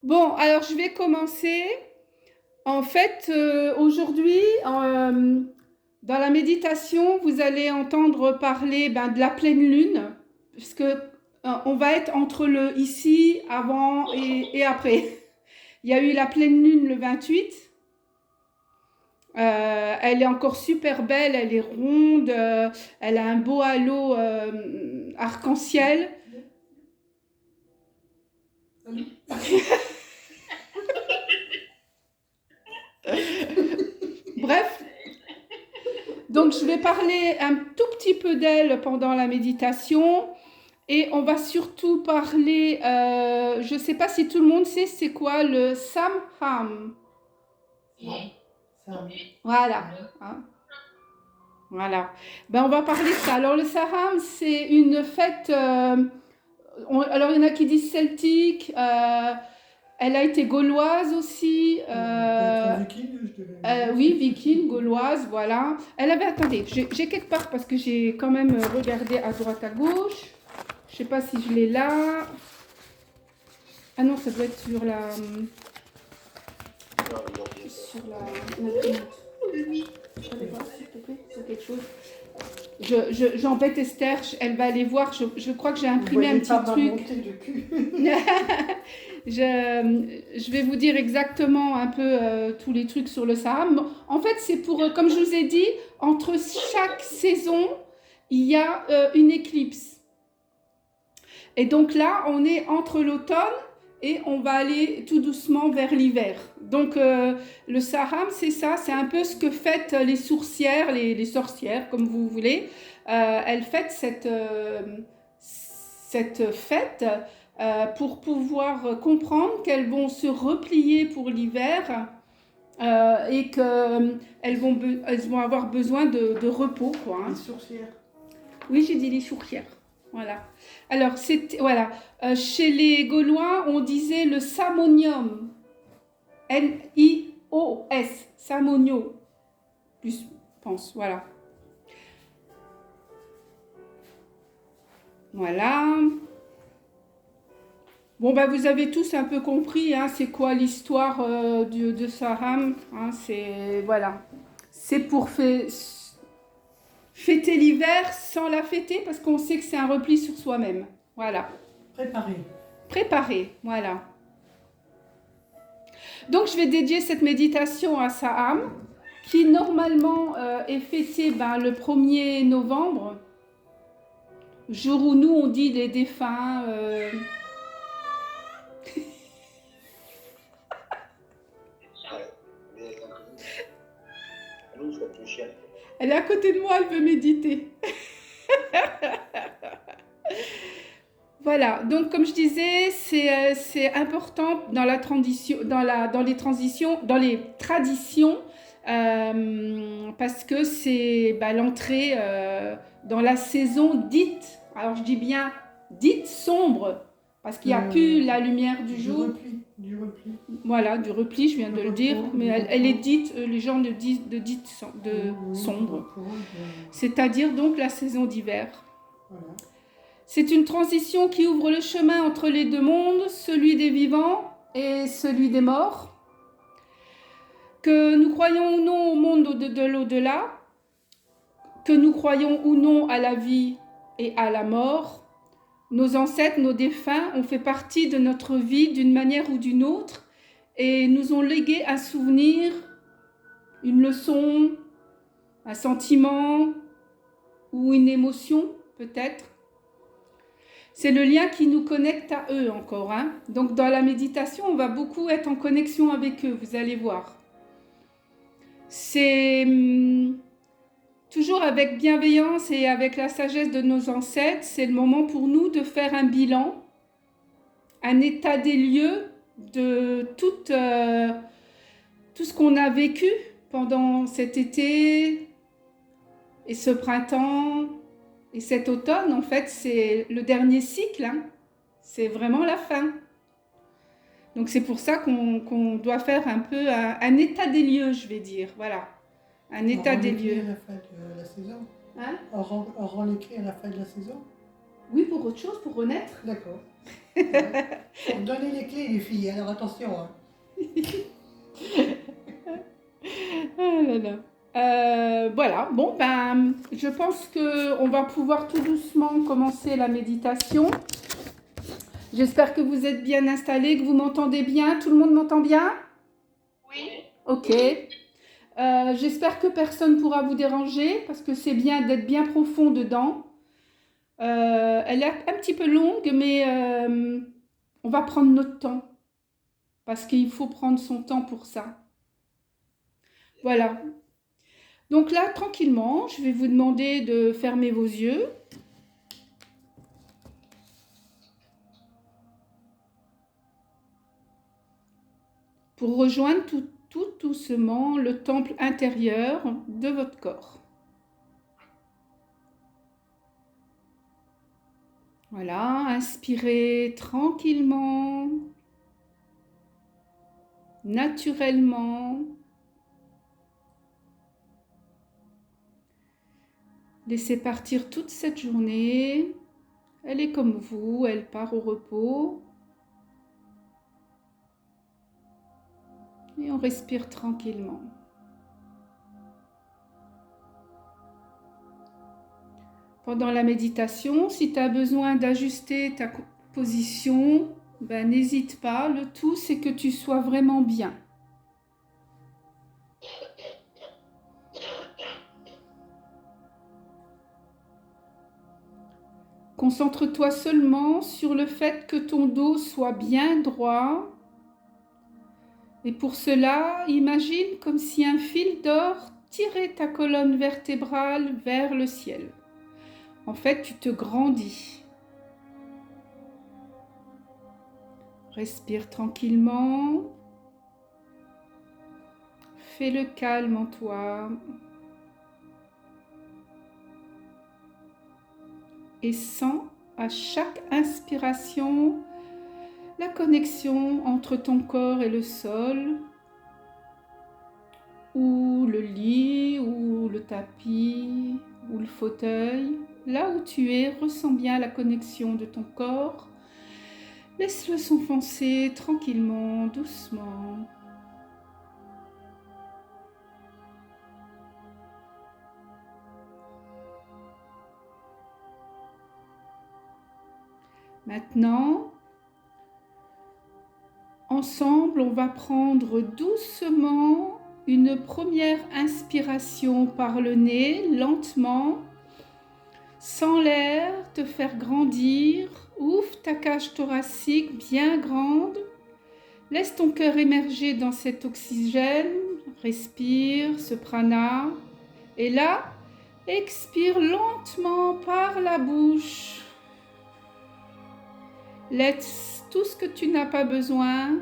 Bon, alors je vais commencer. En fait, aujourd'hui, dans la méditation, vous allez entendre parler de la pleine lune, puisque on va être entre le ici, avant et après. Il y a eu la pleine lune le 28. Elle est encore super belle, elle est ronde, elle a un beau halo arc-en-ciel. Bref, donc je vais parler un tout petit peu d'elle pendant la méditation et on va surtout parler, je ne sais pas si tout le monde sait c'est quoi le Samham. Voilà. Hein. Voilà. Ben, on va parler de ça. Alors le Samham, c'est une fête, alors il y en a qui disent celtique, elle a été gauloise aussi. Viking, je dirais. Oui, viking, gauloise, voilà. Elle avait, attendez, j'ai quelque part parce que j'ai quand même regardé à droite à gauche. Je sais pas si je l'ai là. Ah non, ça doit être sur la. Sur la. Allez voir, s'il te plaît, c'est quelque chose. J'embête Esther, elle va aller voir. Je crois que j'ai imprimé un petit truc. Je vais vous dire exactement un peu tous les trucs sur le Saham. En fait, c'est pour, comme je vous ai dit, entre chaque saison, il y a une éclipse. Et donc là, on est entre l'automne et on va aller tout doucement vers l'hiver. Donc le Saham, c'est ça, c'est un peu ce que fêtent les sourcières, les sorcières, comme vous voulez. Elles fêtent cette fête pour pouvoir comprendre qu'elles vont se replier pour l'hiver et qu'elles vont avoir besoin de repos. Quoi, hein. Les sourcières. Oui, j'ai dit les sourcières. Voilà. Alors, voilà. Chez les Gaulois, on disait le samonium. N-I-O-S. Samonio. Plus, pense, voilà. Voilà. Bon, vous avez tous un peu compris, hein, c'est quoi l'histoire de Saham. Hein, voilà. C'est pour fêter l'hiver sans la fêter parce qu'on sait que c'est un repli sur soi-même. Voilà. Préparer, voilà. Donc, je vais dédier cette méditation à Saham, qui normalement est fêtée le 1er novembre, jour où nous, on dit les défunts. Elle est à côté de moi, elle veut méditer. Voilà, donc comme je disais, c'est important dans la transition, dans les traditions, parce que c'est l'entrée dans la saison dite, alors je dis bien dite sombre, parce qu'il n'y a plus la lumière du jour. Du repli. Voilà, du repli, je viens de le dire, mais elle est dite, les gens le disent de sombre, c'est-à-dire donc la saison d'hiver. Voilà. C'est une transition qui ouvre le chemin entre les deux mondes, celui des vivants et celui des morts. Que nous croyons ou non au monde de l'au-delà, que nous croyons ou non à la vie et à la mort, nos ancêtres, nos défunts ont fait partie de notre vie d'une manière ou d'une autre et nous ont légué un souvenir, une leçon, un sentiment ou une émotion peut-être. C'est le lien qui nous connecte à eux encore. Hein. Donc dans la méditation, on va beaucoup être en connexion avec eux, vous allez voir. C'est toujours avec bienveillance et avec la sagesse de nos ancêtres, c'est le moment pour nous de faire un bilan, un état des lieux de tout ce qu'on a vécu pendant cet été et ce printemps. Et cet automne, en fait, c'est le dernier cycle. Hein. C'est vraiment la fin. Donc, c'est pour ça qu'on doit faire un peu un état des lieux, je vais dire. Voilà. Un état des lieux. À la fin de la saison. Hein? Auront l'écrit à la fin de la saison. Oui, pour autre chose, pour renaître. D'accord. Ouais. Pour donner les clés, les filles, alors attention. Hein. Ah là là. Voilà, bon ben, je pense que on va pouvoir tout doucement commencer la méditation. J'espère que vous êtes bien installés, que vous m'entendez bien. Tout le monde m'entend bien? Oui. Ok. J'espère que personne ne pourra vous déranger parce que c'est bien d'être bien profond dedans. Elle est un petit peu longue, mais on va prendre notre temps parce qu'il faut prendre son temps pour ça. Voilà. Donc là, tranquillement, je vais vous demander de fermer vos yeux. Pour rejoindre tout doucement le temple intérieur de votre corps. Voilà, inspirez tranquillement, naturellement. Laissez partir toute cette journée. Elle est comme vous, elle part au repos. Et on respire tranquillement. Pendant la méditation, si tu as besoin d'ajuster ta position, ben, n'hésite pas. Le tout, c'est que tu sois vraiment bien. Concentre-toi seulement sur le fait que ton dos soit bien droit. Et pour cela, imagine comme si un fil d'or tirait ta colonne vertébrale vers le ciel. En fait, tu te grandis. Respire tranquillement. Fais le calme en toi. Et sens à chaque inspiration la connexion entre ton corps et le sol, ou le lit, ou le tapis, ou le fauteuil. Là où tu es, ressens bien la connexion de ton corps. Laisse-le s'enfoncer tranquillement, doucement. Maintenant, ensemble, on va prendre doucement une première inspiration par le nez, lentement. Sens l'air te faire grandir. Ouvre ta cage thoracique bien grande. Laisse ton cœur émerger dans cet oxygène. Respire ce prana. Et là, expire lentement par la bouche. Laisse tout ce que tu n'as pas besoin.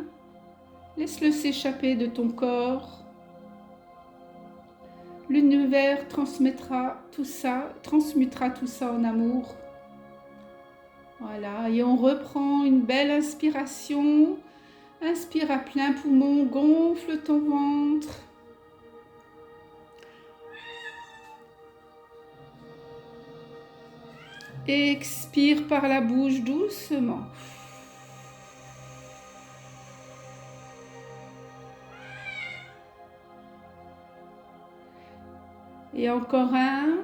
Laisse-le s'échapper de ton corps. L'univers transmutera tout ça en amour. Voilà, et on reprend une belle inspiration. Inspire à plein poumon, gonfle ton ventre. Expire par la bouche doucement. Et encore un.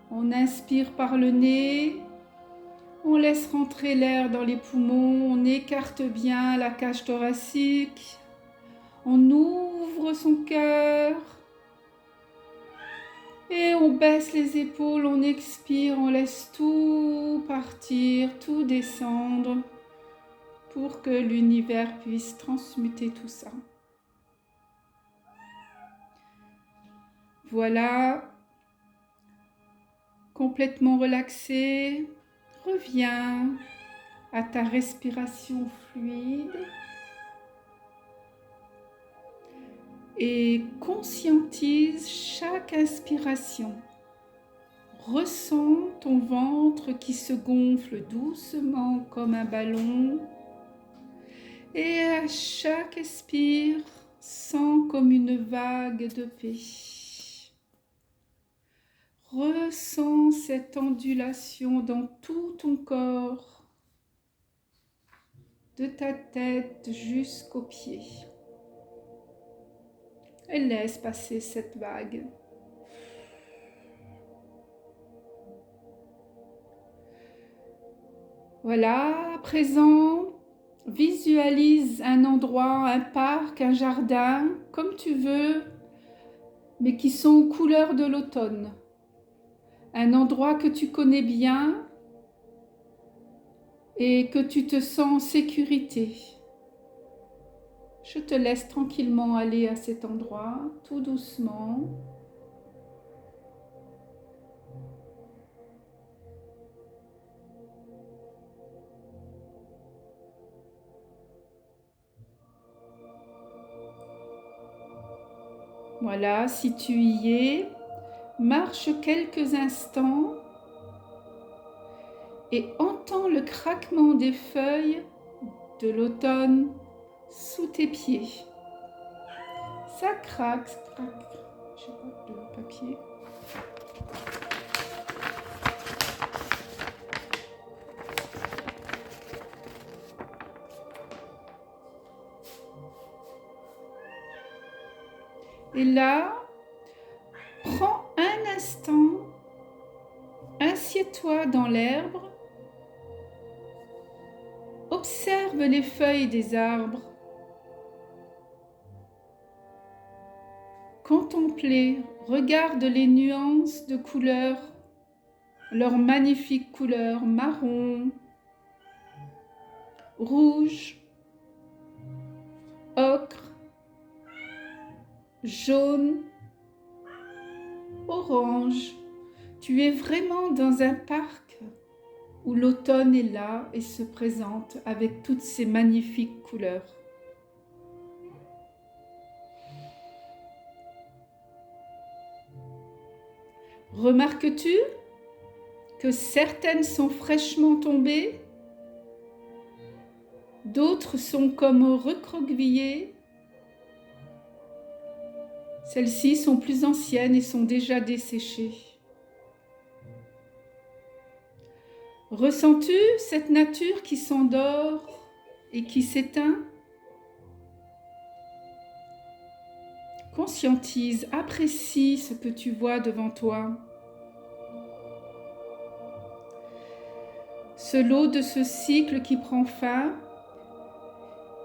On inspire par le nez. On laisse rentrer l'air dans les poumons. On écarte bien la cage thoracique. On ouvre son cœur. Et on baisse les épaules, on expire, on laisse tout partir, tout descendre pour que l'univers puisse transmuter tout ça. Voilà, complètement relaxé, reviens à ta respiration fluide et conscientise chaque inspiration. Ressens ton ventre qui se gonfle doucement comme un ballon. Et à chaque expire, sens comme une vague de paix. Ressens cette ondulation dans tout ton corps, de ta tête jusqu'aux pieds. Et laisse passer cette vague. Voilà, à présent, visualise un endroit, un parc, un jardin, comme tu veux, mais qui sont aux couleurs de l'automne. Un endroit que tu connais bien et que tu te sens en sécurité. Je te laisse tranquillement aller à cet endroit, tout doucement. Voilà, si tu y es, marche quelques instants et entends le craquement des feuilles de l'automne sous tes pieds. Ça craque, ça craque. Je sais pas, de papier. Et là, prends un instant, assieds-toi dans l'herbe, observe les feuilles des arbres, contemple, regarde les nuances de couleurs, leurs magnifiques couleurs marron, rouge, ocre, jaune, orange. Tu es vraiment dans un parc où l'automne est là et se présente avec toutes ces magnifiques couleurs. Remarques-tu que certaines sont fraîchement tombées, d'autres sont comme recroquevillées. Celles-ci sont plus anciennes et sont déjà desséchées. Ressens-tu cette nature qui s'endort et qui s'éteint? Conscientise, apprécie ce que tu vois devant toi. Ce lot de ce cycle qui prend fin,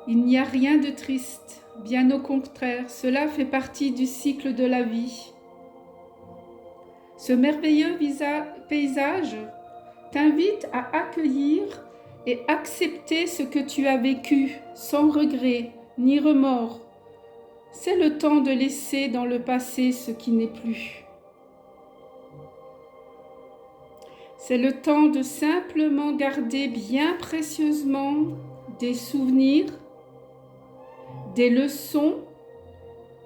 il n'y a rien de triste, bien au contraire, cela fait partie du cycle de la vie. Ce merveilleux paysage t'invite à accueillir et accepter ce que tu as vécu sans regret ni remords. C'est le temps de laisser dans le passé ce qui n'est plus. C'est le temps de simplement garder bien précieusement des souvenirs, des leçons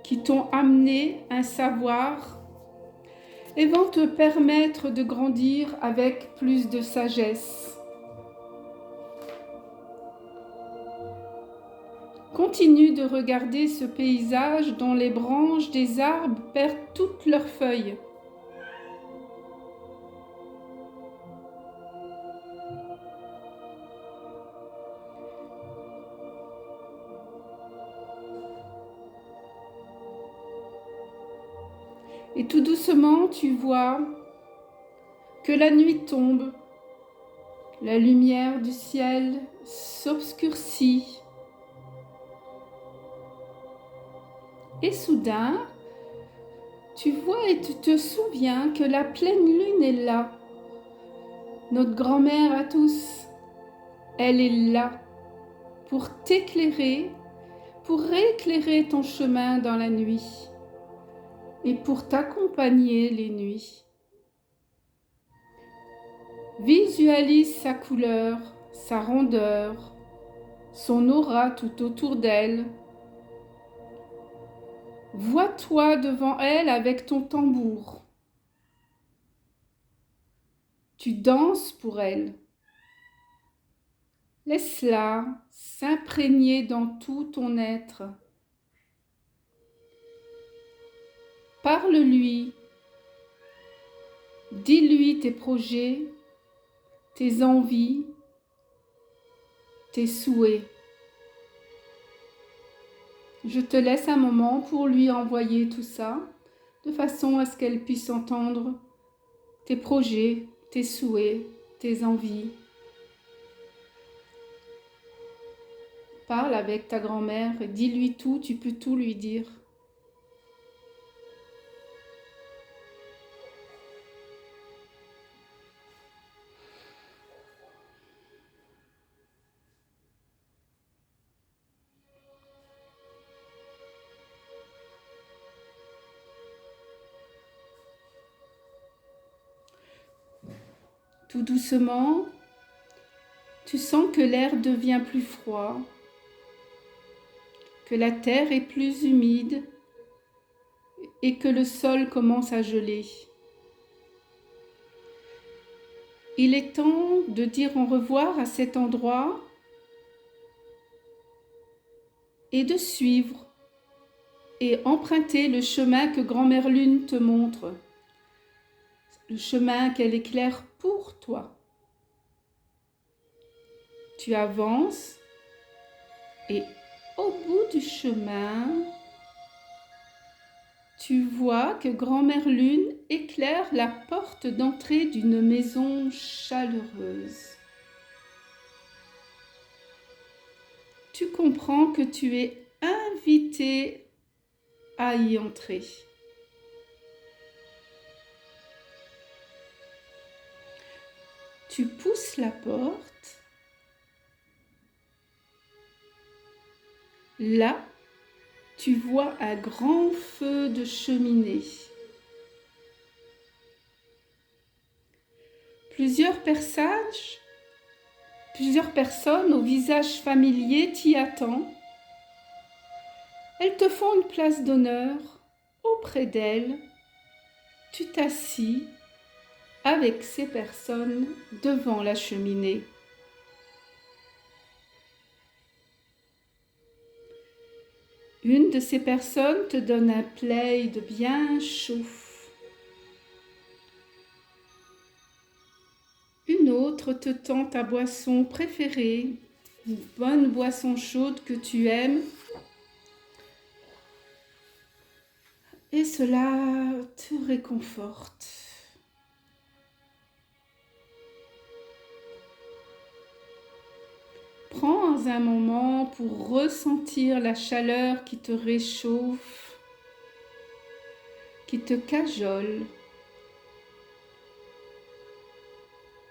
qui t'ont amené un savoir et vont te permettre de grandir avec plus de sagesse. Continue de regarder ce paysage dont les branches des arbres perdent toutes leurs feuilles. Et tout doucement, tu vois que la nuit tombe, la lumière du ciel s'obscurcit. Et soudain, tu vois et tu te souviens que la pleine lune est là. Notre grand-mère à tous, elle est là pour t'éclairer, pour éclairer ton chemin dans la nuit et pour t'accompagner les nuits. Visualise sa couleur, sa rondeur, son aura tout autour d'elle. Vois-toi devant elle avec ton tambour. Tu danses pour elle. Laisse-la s'imprégner dans tout ton être. Parle-lui. Dis-lui tes projets, tes envies, tes souhaits. Je te laisse un moment pour lui envoyer tout ça, de façon à ce qu'elle puisse entendre tes projets, tes souhaits, tes envies. Parle avec ta grand-mère et dis-lui tout, tu peux tout lui dire. Tout doucement, tu sens que l'air devient plus froid, que la terre est plus humide et que le sol commence à geler. Il est temps de dire au revoir à cet endroit et de suivre et emprunter le chemin que Grand-Mère Lune te montre, le chemin qu'elle éclaire pour toi. Tu avances et au bout du chemin, tu vois que Grand-Mère Lune éclaire la porte d'entrée d'une maison chaleureuse. Tu comprends que tu es invité à y entrer. Tu pousses la porte. Là, tu vois un grand feu de cheminée. Plusieurs personnes au visage familier t'y attendent. Elles te font une place d'honneur. Auprès d'elles, tu t'assis avec ces personnes devant la cheminée. Une de ces personnes te donne un plaid bien chaud. Une autre te tend ta boisson préférée, une bonne boisson chaude que tu aimes. Et cela te réconforte. Prends un moment pour ressentir la chaleur qui te réchauffe, qui te cajole.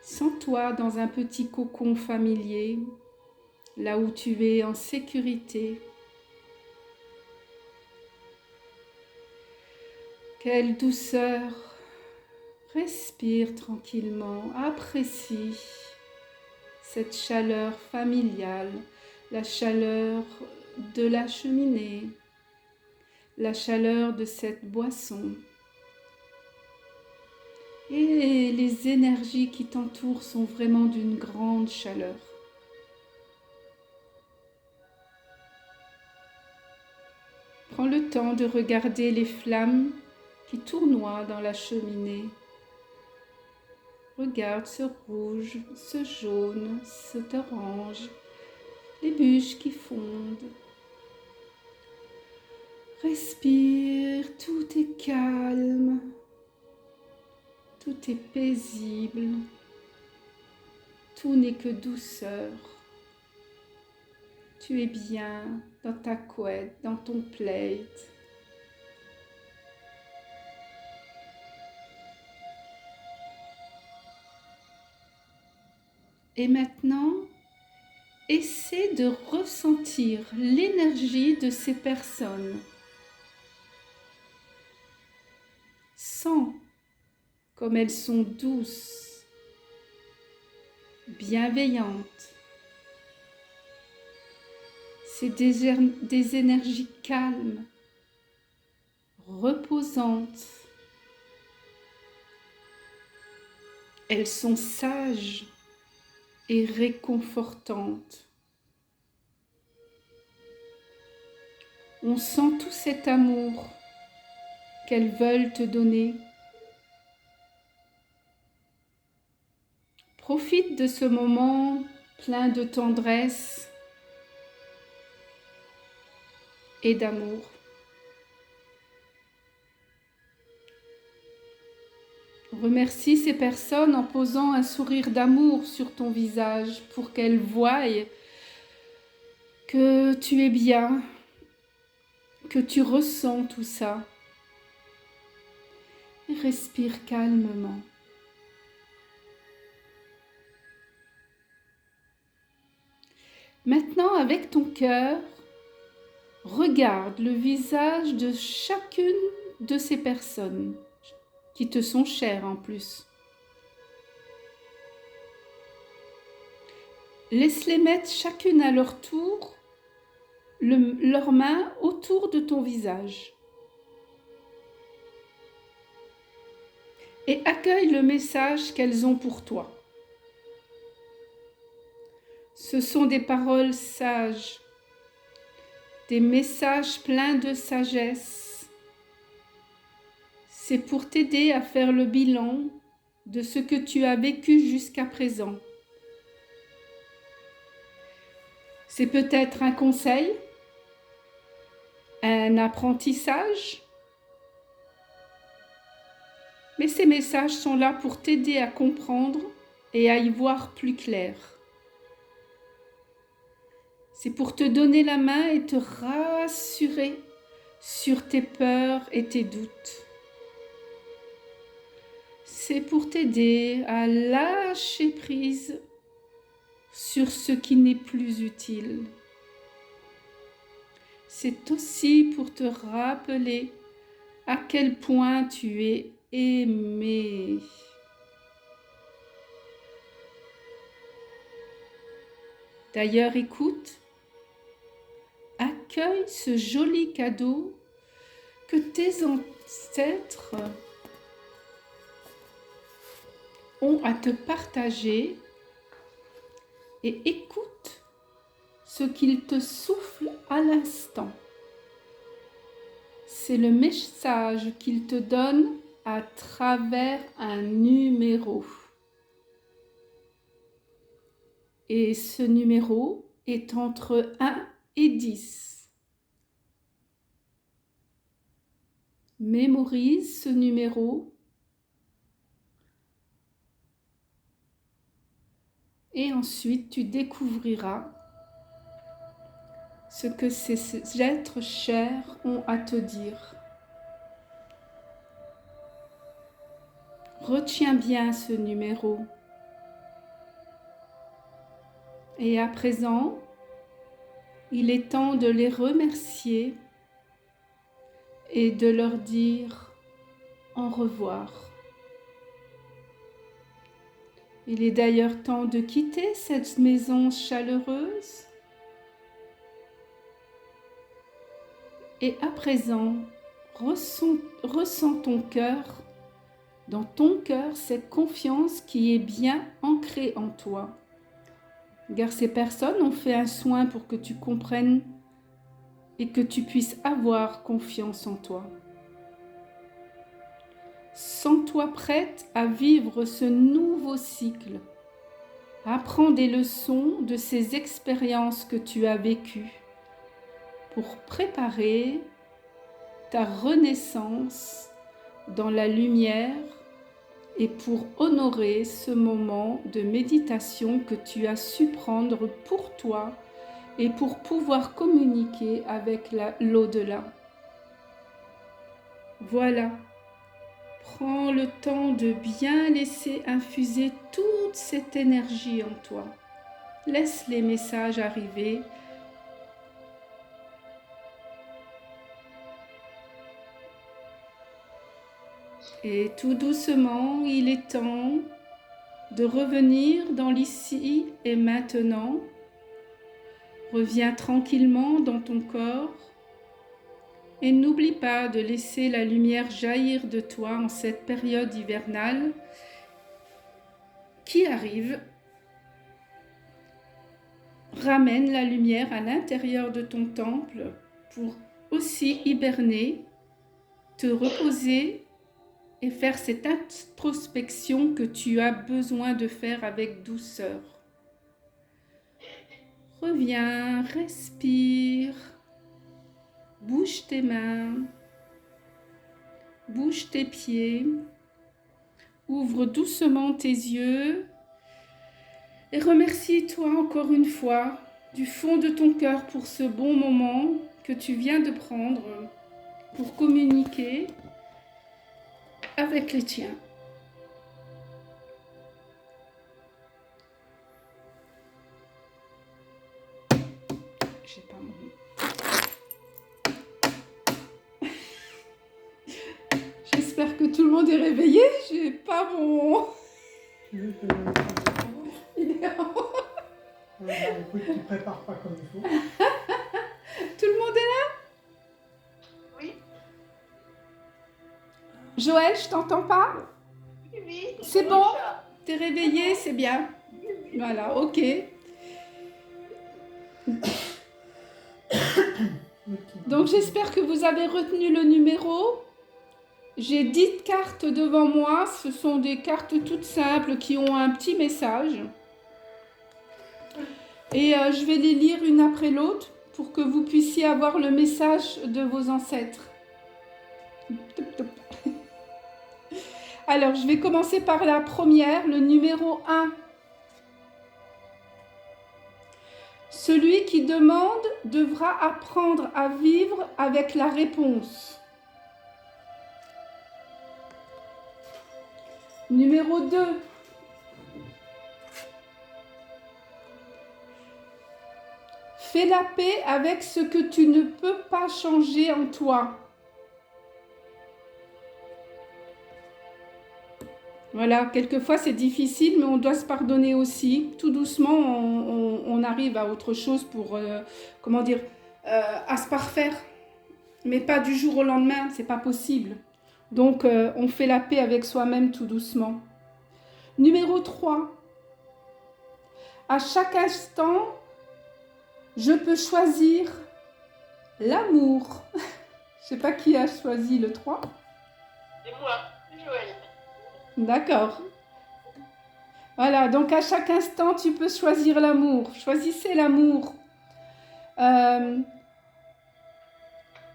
Sens-toi dans un petit cocon familier, là où tu es en sécurité. Quelle douceur! Respire tranquillement, apprécie cette chaleur familiale, la chaleur de la cheminée, la chaleur de cette boisson. Et les énergies qui t'entourent sont vraiment d'une grande chaleur. Prends le temps de regarder les flammes qui tournoient dans la cheminée. Regarde ce rouge, ce jaune, cet orange, les bûches qui fondent. Respire, tout est calme, tout est paisible, tout n'est que douceur. Tu es bien dans ta couette, dans ton plaid. Et maintenant, essaie de ressentir l'énergie de ces personnes. Sens comme elles sont douces, bienveillantes. C'est des énergies calmes, reposantes. Elles sont sages et réconfortantes. On sent tout cet amour qu'elles veulent te donner. Profite de ce moment plein de tendresse et d'amour. Remercie ces personnes en posant un sourire d'amour sur ton visage pour qu'elles voient que tu es bien, que tu ressens tout ça. Et respire calmement. Maintenant, avec ton cœur, regarde le visage de chacune de ces personnes qui te sont chères en plus. Laisse-les mettre chacune à leur tour leurs mains autour de ton visage. Et accueille le message qu'elles ont pour toi. Ce sont des paroles sages, des messages pleins de sagesse. C'est pour t'aider à faire le bilan de ce que tu as vécu jusqu'à présent. C'est peut-être un conseil, un apprentissage, mais ces messages sont là pour t'aider à comprendre et à y voir plus clair. C'est pour te donner la main et te rassurer sur tes peurs et tes doutes. C'est pour t'aider à lâcher prise sur ce qui n'est plus utile. C'est aussi pour te rappeler à quel point tu es aimé. D'ailleurs, écoute, accueille ce joli cadeau que tes ancêtres ont à te partager et écoute ce qu'ils te soufflent à l'instant. C'est le message qu'ils te donnent à travers un numéro. Et ce numéro est entre 1 et 10. Mémorise ce numéro et ensuite tu découvriras ce que ces êtres chers ont à te dire. Retiens bien ce numéro. Et à présent, il est temps de les remercier et de leur dire au revoir. Il est d'ailleurs temps de quitter cette maison chaleureuse. Et à présent, ressens ton cœur, dans ton cœur, cette confiance qui est bien ancrée en toi. Car ces personnes ont fait un soin pour que tu comprennes et que tu puisses avoir confiance en toi. Sens-toi prête à vivre ce nouveau cycle. Apprends des leçons de ces expériences que tu as vécues pour préparer ta renaissance dans la lumière et pour honorer ce moment de méditation que tu as su prendre pour toi et pour pouvoir communiquer avec l'au-delà. Voilà, prends le temps de bien laisser infuser toute cette énergie en toi. Laisse les messages arriver. Et tout doucement, il est temps de revenir dans l'ici et maintenant. Reviens tranquillement dans ton corps et n'oublie pas de laisser la lumière jaillir de toi en cette période hivernale qui arrive. Ramène la lumière à l'intérieur de ton temple pour aussi hiberner, te reposer et faire cette introspection que tu as besoin de faire avec douceur. Reviens, respire, bouge tes mains, bouge tes pieds, ouvre doucement tes yeux et remercie-toi encore une fois du fond de ton cœur pour ce bon moment que tu viens de prendre pour communiquer avec les tiens. J'ai pas mon... J'espère que tout le monde est réveillé. J'ai pas mon... Tu veux que je... Il est en haut. Écoute, tu prépares pas comme il faut. Tout le monde est là? Oui. Joël, je t'entends pas? Oui. C'est bon? T'es réveillé, c'est bien. Voilà, ok. Donc j'espère que vous avez retenu le numéro. J'ai 10 cartes devant moi. Ce sont des cartes toutes simples qui ont un petit message. Et je vais les lire une après l'autre pour que vous puissiez avoir le message de vos ancêtres. Alors, je vais commencer par la première, le numéro 1. Celui qui demande devra apprendre à vivre avec la réponse. Numéro 2. Fais la paix avec ce que tu ne peux pas changer en toi. Voilà, quelquefois c'est difficile, mais on doit se pardonner aussi. Tout doucement, on arrive à autre chose pour, comment dire, à se parfaire. Mais pas du jour au lendemain, c'est pas possible. Donc, on fait la paix avec soi-même tout doucement. Numéro 3. À chaque instant, je peux choisir l'amour. Je sais pas qui a choisi le 3. C'est moi, Joël. D'accord. Voilà, donc à chaque instant, tu peux choisir l'amour. Choisissez l'amour.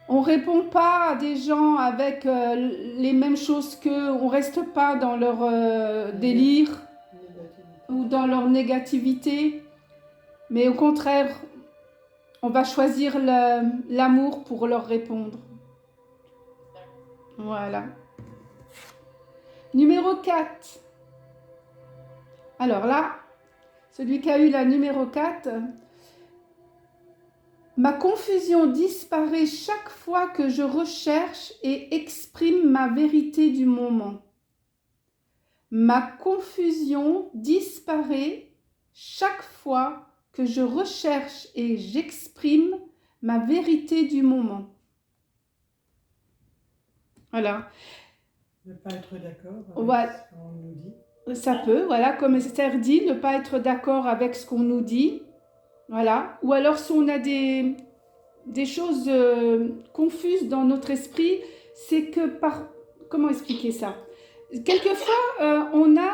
On répond pas à des gens avec les mêmes choses qu'eux. On reste pas dans leur délire ou dans leur négativité. Mais au contraire, on va choisir l'amour pour leur répondre. Voilà. Numéro 4. Alors là, celui qui a eu la numéro 4, ma confusion disparaît chaque fois que je recherche et exprime ma vérité du moment. Ma confusion disparaît chaque fois que je recherche et j'exprime ma vérité du moment. Voilà. Ne pas être d'accord avec Ouais. ce qu'on nous dit. Ça peut, voilà, comme Esther dit, ne pas être d'accord avec ce qu'on nous dit. Voilà. Ou alors si on a des choses confuses dans notre esprit, c'est que par... Comment expliquer ça? Quelquefois, on a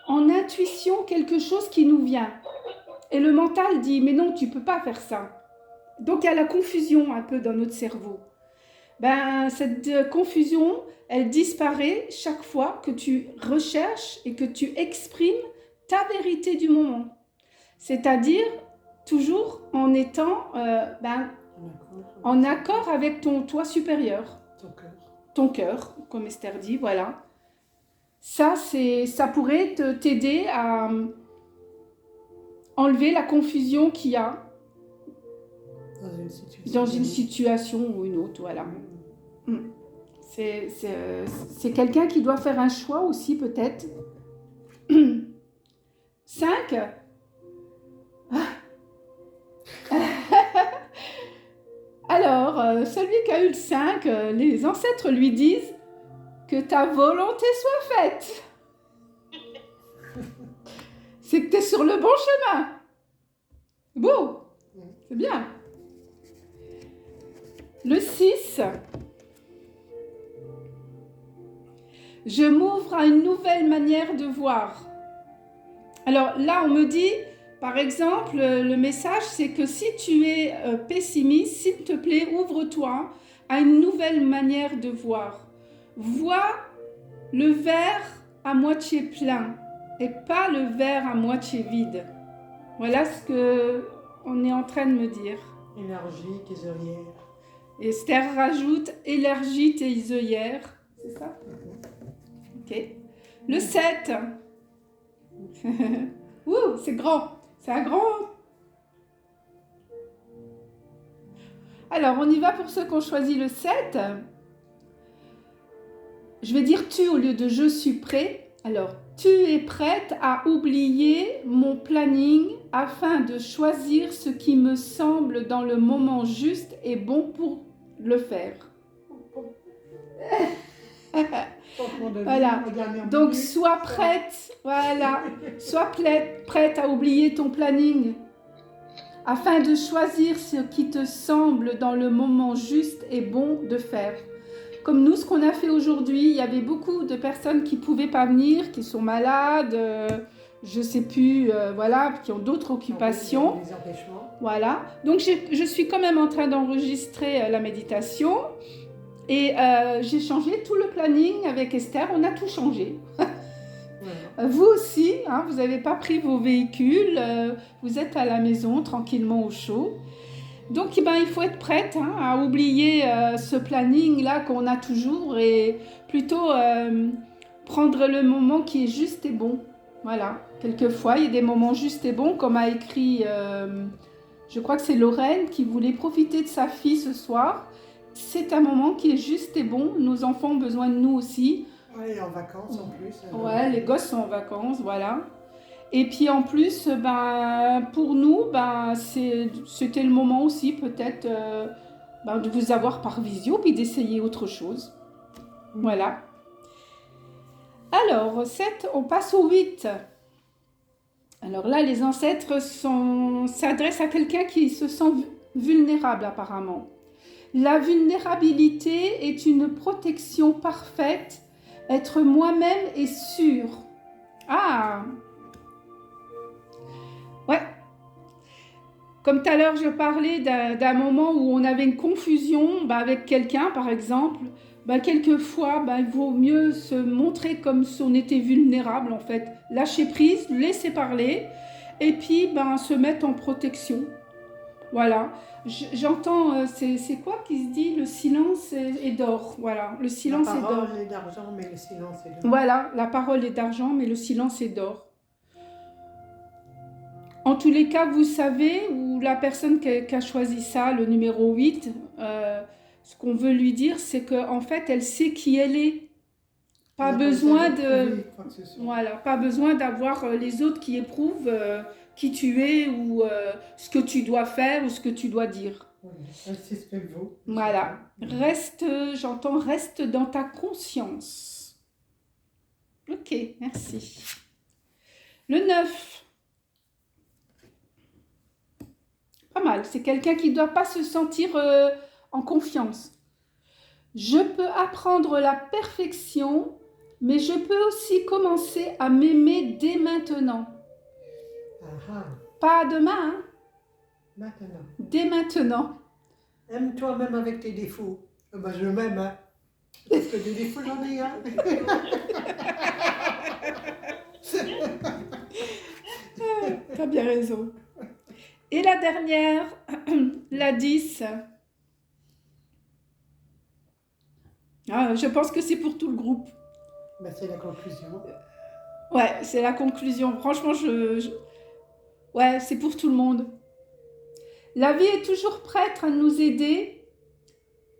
en intuition quelque chose qui nous vient. Et le mental dit, mais non, tu ne peux pas faire ça. Donc, il y a la confusion un peu dans notre cerveau. Ben, cette confusion, elle disparaît chaque fois que tu recherches et que tu exprimes ta vérité du moment. C'est-à-dire, toujours en étant en accord avec ton toi supérieur. Ton cœur, comme Esther dit, voilà. Ça pourrait t'aider à enlever la confusion qu'il y a dans une situation ou une autre, voilà. C'est quelqu'un qui doit faire un choix aussi, peut-être. 5. Alors, celui qui a eu le 5, les ancêtres lui disent que ta volonté soit faite. C'est que tu es sur le bon chemin. Beau, c'est bien. Le 6. Je m'ouvre à une nouvelle manière de voir. Alors là, on me dit, par exemple, le message, c'est que si tu es pessimiste, s'il te plaît, ouvre-toi à une nouvelle manière de voir. Vois le verre à moitié plein et pas le verre à moitié vide. Voilà ce que on est en train de me dire. Énergie, tes œillères. Esther rajoute élargis tes œillères. C'est ça? Ok. Le 7. Ouh, c'est grand. C'est un grand. Alors, on y va pour ceux qui ont choisi le 7. Je vais dire tu au lieu de je suis prêt. Alors, tu es prête à oublier mon planning afin de choisir ce qui me semble dans le moment juste et bon pour le faire. Voilà. Donc, sois prête, voilà, sois prête à oublier ton planning afin de choisir ce qui te semble dans le moment juste et bon de faire. Comme nous, ce qu'on a fait aujourd'hui, il y avait beaucoup de personnes qui ne pouvaient pas venir, qui sont malades, je ne sais plus, voilà, qui ont d'autres occupations. Des empêchements. Voilà. Donc, je suis quand même en train d'enregistrer la méditation. Et j'ai changé tout le planning avec Esther, on a tout changé. Vous aussi, hein, vous n'avez pas pris vos véhicules, vous êtes à la maison tranquillement au chaud. Donc il faut être prête à oublier ce planning-là qu'on a toujours et plutôt prendre le moment qui est juste et bon. Voilà, quelquefois il y a des moments justes et bons, comme a écrit, je crois que c'est Lorraine qui voulait profiter de sa fille ce soir. C'est un moment qui est juste et bon. Nos enfants ont besoin de nous aussi. Ouais, en vacances en plus. Ouais, les gosses sont en vacances, voilà. Et puis en plus, pour nous, c'était le moment aussi peut-être de vous avoir par visio puis d'essayer autre chose. Voilà. Alors, 7, on passe au 8. Alors là, les ancêtres s'adressent à quelqu'un qui se sent vulnérable apparemment. La vulnérabilité est une protection parfaite. Être moi-même est sûr. Ah! Ouais. Comme tout à l'heure, je parlais d'un moment où on avait une confusion avec quelqu'un, par exemple. Quelquefois, il vaut mieux se montrer comme si on était vulnérable, en fait. Lâcher prise, laisser parler, et puis se mettre en protection. Voilà. J'entends, c'est quoi qui se dit? Le silence est d'or. Voilà, le silence est d'or. La parole est d'argent, mais le silence est d'or. Voilà, la parole est d'argent, mais le silence est d'or. En tous les cas, vous savez, ou la personne qui a choisi ça, le numéro 8, ce qu'on veut lui dire, c'est qu'en fait, elle sait qui elle est. Pas besoin de... Voilà, pas besoin d'avoir les autres qui éprouvent qui tu es ou ce que tu dois faire ou ce que tu dois dire. Elle sait ce qu'elle vaut. Voilà. Reste dans ta conscience. Ok, merci. Le 9. Pas mal. C'est quelqu'un qui ne doit pas se sentir en confiance. Je peux apprendre la perfection, mais je peux aussi commencer à m'aimer dès maintenant. Ah. Pas demain, hein? Maintenant. Dès maintenant. Aime-toi même avec tes défauts. Je m'aime, hein. Parce que des défauts, j'en ai un. T'as bien raison. Et la dernière, la 10. Je pense que c'est pour tout le groupe. C'est la conclusion. Ouais, c'est la conclusion. Franchement, ouais, c'est pour tout le monde. La vie est toujours prête à nous aider.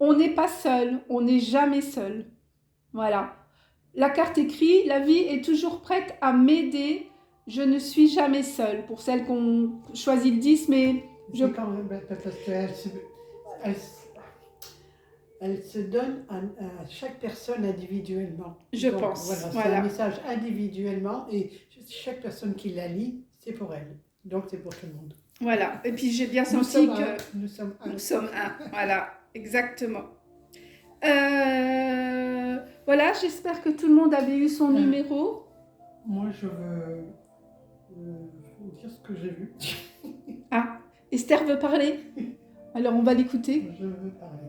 On n'est pas seul, on n'est jamais seul. Voilà. La carte écrit, la vie est toujours prête à m'aider. Je ne suis jamais seule. Pour celles qui ont choisi le 10, mais... Quand même, parce qu'elle se donne à chaque personne individuellement. Je pense. Voilà, c'est un message individuellement et chaque personne qui la lit, c'est pour elle. Donc c'est pour tout le monde. Voilà. Et puis j'ai bien senti que nous sommes un. Nous sommes un. Voilà, exactement. Voilà, j'espère que tout le monde avait eu son numéro. Moi, je veux dire ce que j'ai vu. Ah, Esther veut parler. Alors on va l'écouter. Je veux parler.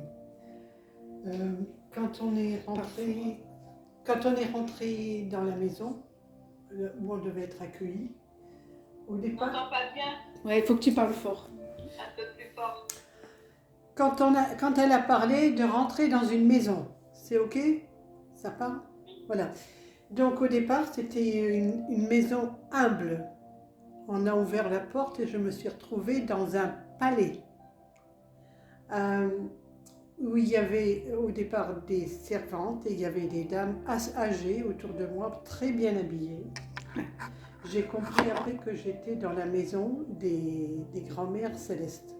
Quand on est rentré dans la maison où on devait être accueilli, au On départ, n'entend pas bien, Ouais, il faut que tu parles fort. un peu plus fort. quand elle a parlé de rentrer dans une maison, c'est ok? Ça parle? Voilà. Donc au départ, c'était une maison humble. On a ouvert la porte et je me suis retrouvée dans un palais où il y avait au départ des servantes et il y avait des dames âgées autour de moi, très bien habillées. J'ai compris après que j'étais dans la maison des grands-mères célestes.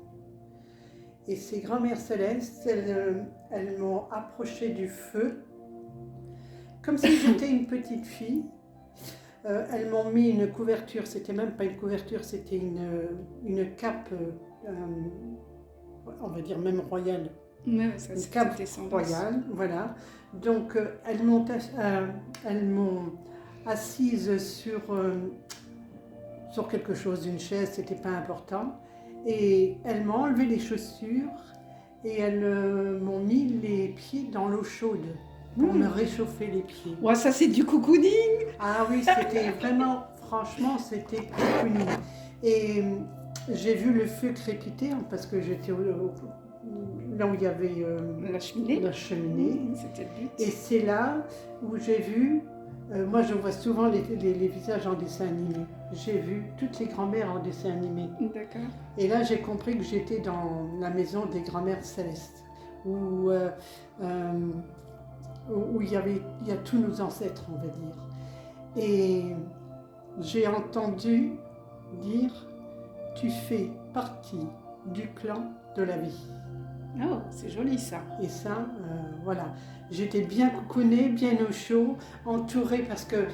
Et ces grands-mères célestes, elles m'ont approché du feu, comme si j'étais une petite fille. Elles m'ont mis une couverture, c'était même pas une couverture, c'était une cape, on va dire même royale. Ouais, ça, Une cape royale, voilà. Donc elles m'ont assise sur quelque chose, une chaise, c'était pas important. Et elles m'ont enlevé les chaussures et elles m'ont mis les pieds dans l'eau chaude pour me réchauffer les pieds. Ouais, ça c'est du cocooning. Ah oui, c'était vraiment, franchement, c'était cocooning. Et j'ai vu le feu crépiter parce que j'étais là où il y avait La cheminée. la cheminée. C'était le but. Et c'est là où j'ai vu, moi je vois souvent les visages en dessin animé. J'ai vu toutes les grand-mères en dessin animé. D'accord. Et là j'ai compris que j'étais dans la maison des grand-mères célestes, où il y a tous nos ancêtres, on va dire. Et j'ai entendu dire, tu fais partie du clan de la vie. Oh, c'est joli ça. Et ça, voilà. J'étais bien cocoonée, bien au chaud, entourée parce que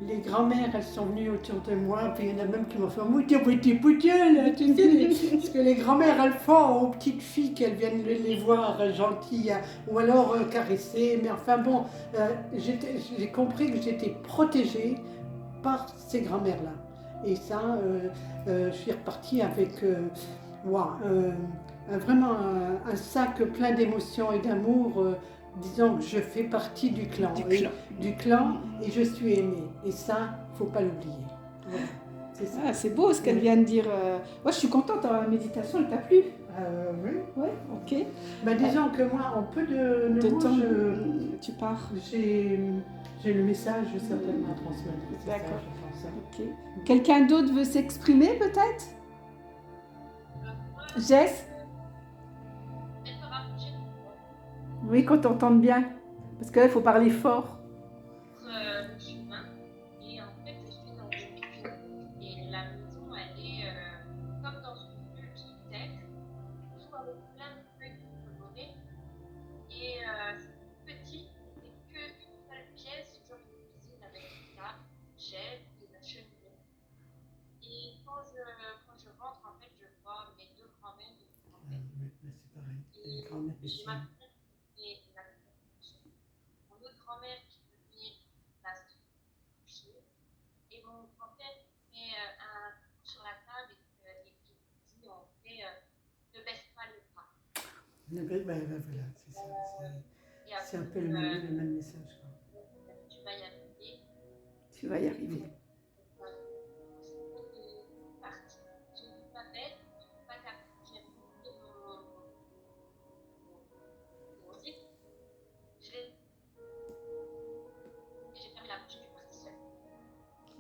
les grand-mères, elles sont venues autour de moi, puis il y en a même qui m'ont fait « Moi, t'es petit là, tu sais, ce que les grand-mères, elles font aux petites filles qu'elles viennent les voir gentilles, ou alors caresser. Mais enfin bon, j'ai compris que j'étais protégée par ces grand-mères-là. Et ça, je suis repartie avec vraiment un sac plein d'émotions et d'amour, disant que je fais partie du clan. Du clan et je suis aimée. Et ça, faut pas l'oublier. Voilà, c'est ça. Ah, c'est beau ce qu'elle vient de dire. Moi, je suis contente, la méditation, elle t'a plu? Oui. Ouais, ok. Bah, disons que moi, en peu de mots, temps, tu pars. j'ai le message certainement à transmettre. C'est ça, D'accord. je pense, hein. Ok. Quelqu'un d'autre veut s'exprimer peut-être? Jess? Oui, qu'on t'entende bien. Parce que là, il faut parler fort. Le chemin et en fait je suis dans une ville et la maison elle est comme dans une bulle sous-terre, tout avec plein de feuilles colorées et c'est petit, c'est qu'une seule pièce, genre une cuisine avec une table, une chaise et la cheminée. Et quand je rentre en fait je vois mes deux grands-mères et mon grand-père. C'est pareil. Et Les grand-mères j'ai ici. ma tante et la mon autre grand-mère qui veut venir place de coucher. Et mon grand-père met un coup sur la table et qui dit en fait ne baisse pas les bras. Voilà, c'est ça. Et après, C'est un peu le même message, quoi. tu vas y arriver. Tu vas y arriver. C'est parti. Je ne suis pas bête, je ne suis pas capable. J'ai mis mon zip. J'ai fermé la bouche, je suis partie seule.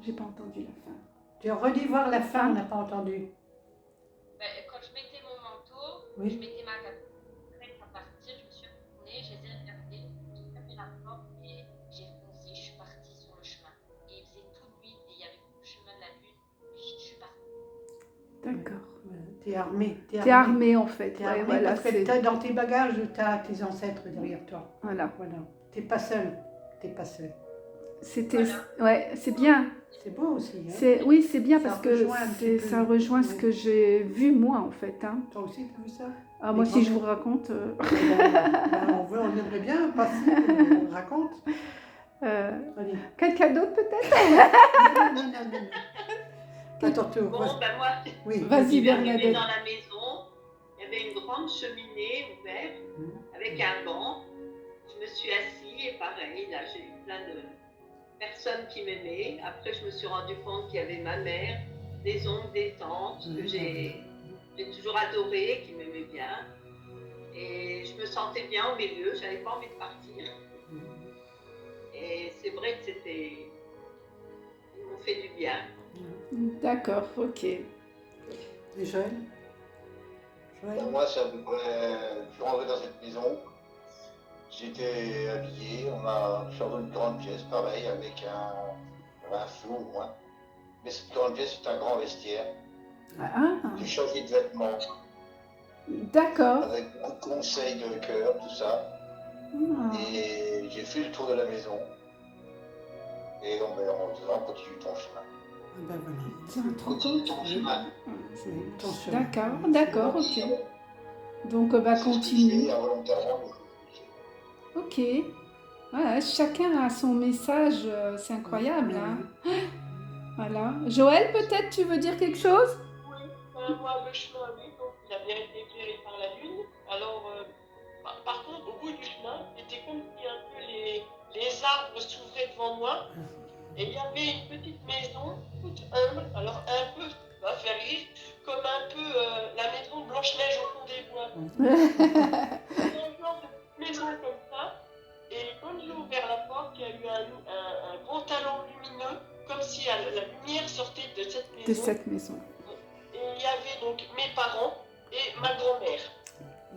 J'ai pas entendu la fin. Tu as redit voir la fin, on n'a pas entendu. Quand je mettais mon manteau, Oui. je mettais ma cape. Prête à partir, je me suis retournée, je les ai regardés, j'ai fermé la porte et j'ai foncé, je suis partie sur le chemin. Et il faisait toute nuit et il y avait le chemin de la lune. Je suis partie. D'accord. Voilà. T'es armée. T'es armée en fait. T'es Ouais, armée voilà, parce que dans tes bagages, tu as tes ancêtres derrière toi. Voilà. Voilà. T'es pas seule. T'es pas seule. C'était, Voilà. ouais, c'est bien. C'est beau aussi. Hein? Oui, c'est bien Ça parce que rejoint un petit peu. ça rejoint ce Oui. que j'ai vu moi en fait. Hein. Toi aussi, tu as vu ça? Ah, moi, Les si je vous grands-mères. raconte, On aimerait bien passer, on raconte. Allez. quelqu'un d'autre peut-être? Non. Pas torture. Bon, ben moi, Oui, Vas-y, je suis arrivée Bernadette. dans la maison. Il y avait une grande cheminée ouverte avec un banc. Je me suis assise et pareil, là, j'ai eu plein de personnes qui m'aimaient. Après, je me suis rendu compte qu'il y avait ma mère, des oncles, des tantes que j'ai toujours adorées, qui m'aimaient bien. Et je me sentais bien au milieu, j'avais pas envie de partir. Et c'est vrai que ils m'ont fait du bien. D'accord, ok. Et Joël? Moi, c'est à peu près. Je suis rentré dans cette maison. J'étais habillé. Je suis dans une grande pièce, pareil, avec un feu au moins. Mais cette grande pièce, c'est un grand vestiaire. Ah, J'ai changé de vêtements, d'accord. avec beaucoup de conseils de cœur, tout ça. Ah. Et j'ai fait le tour de la maison. Et on continue ton chemin. Ben voilà. C'est trop Continue cool. ton chemin. Ton chemin. D'accord, ok. Donc, bah, C'est ce que je continue. fais involontairement. Ok. Voilà, chacun a son message, c'est incroyable. Hein. Voilà. Joël, peut-être tu veux dire quelque chose? Oui, moi, le chemin, oui, donc il a bien été éclairé par la lune. Alors, par contre, au bout du chemin, c'était comme si un peu les arbres s'ouvraient devant moi. Et il y avait une petite maison, toute humble, alors un peu, ça va faire rire, comme un peu la maison Blanche-Neige au fond des bois. Un genre de maison comme ça. Et quand j'ai ouvert la porte, il y a eu un grand talon lumineux, comme si la lumière sortait de cette maison. De cette maison. Et il y avait donc mes parents et ma grand-mère.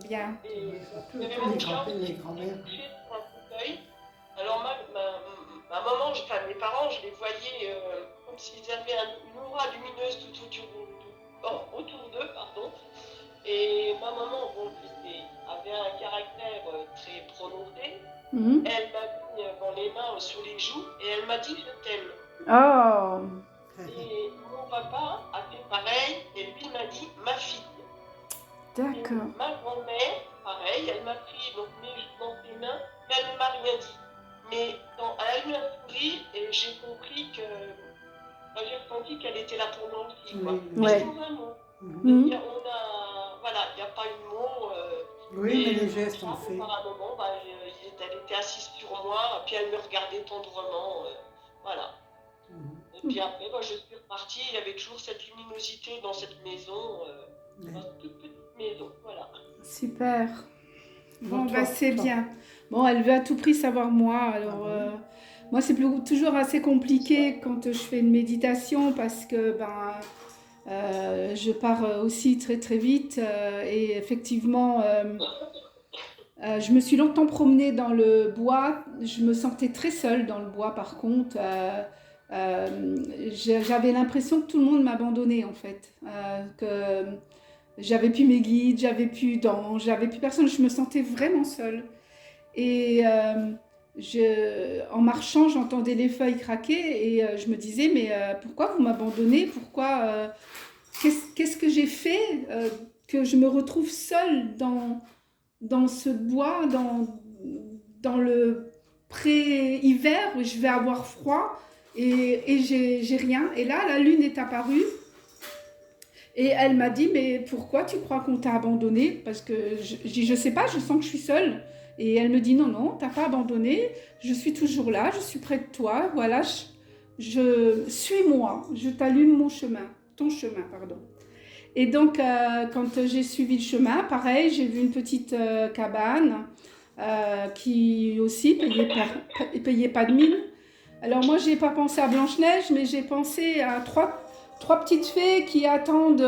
Bien. Et Tous il y avait les mon grands-pères, père les qui grands-mères. était couché sur un fauteuil. Alors ma maman, enfin mes parents, je les voyais comme s'ils avaient une aura lumineuse tout autour d'eux, pardon. Et ma maman, bon, avait un caractère très prononcé. Mhm. Elle m'a mis dans les mains sur les joues et elle m'a dit je t'aime. Oh, Et mon papa a fait pareil et lui m'a dit ma fille. d'accord. Et ma grand-mère, pareil, elle m'a pris donc mes joues dans ses mains, mais elle ne m'a rien dit. Mais elle a eu un sourire et j'ai compris que. J'ai ressenti qu'elle était là pour moi aussi. Quoi. Oui. Mais Ouais. sans un mot. Mhm. Il n'y a pas eu de mots. Oui, mais et les gestes ça, ont fait. par un moment, elle était assise sur moi, puis elle me regardait tendrement. Voilà. Et puis après, je suis repartie. Il y avait toujours cette luminosité dans cette maison, dans cette toute petite maison. Voilà. Super. Bon, Bon, bah, toi, c'est toi. bien. Bon, elle veut à tout prix savoir moi. Alors, moi, c'est toujours assez compliqué quand je fais une méditation parce que je pars aussi très très vite et effectivement, je me suis longtemps promenée dans le bois. Je me sentais très seule dans le bois par contre. J'avais l'impression que tout le monde m'abandonnait en fait. Que j'avais plus mes guides, j'avais plus d'anges, j'avais plus personne. Je me sentais vraiment seule. Et en marchant, j'entendais les feuilles craquer et je me disais, mais pourquoi vous m'abandonnez? Pourquoi qu'est-ce que j'ai fait que je me retrouve seule dans ce bois, dans le pré-hiver où je vais avoir froid et j'ai rien. Et là, la lune est apparue. Et elle m'a dit, mais pourquoi tu crois qu'on t'a abandonné? Parce que je sais pas, je sens que je suis seule. Et elle me dit, non, t'as pas abandonné, je suis toujours là, je suis près de toi, voilà, suis-moi, je t'allume ton chemin, pardon. Et donc, quand j'ai suivi le chemin, pareil, j'ai vu une petite cabane qui aussi payait pas de mine. Alors moi, j'ai pas pensé à Blanche-Neige, mais j'ai pensé à trois petites fées qui attendent...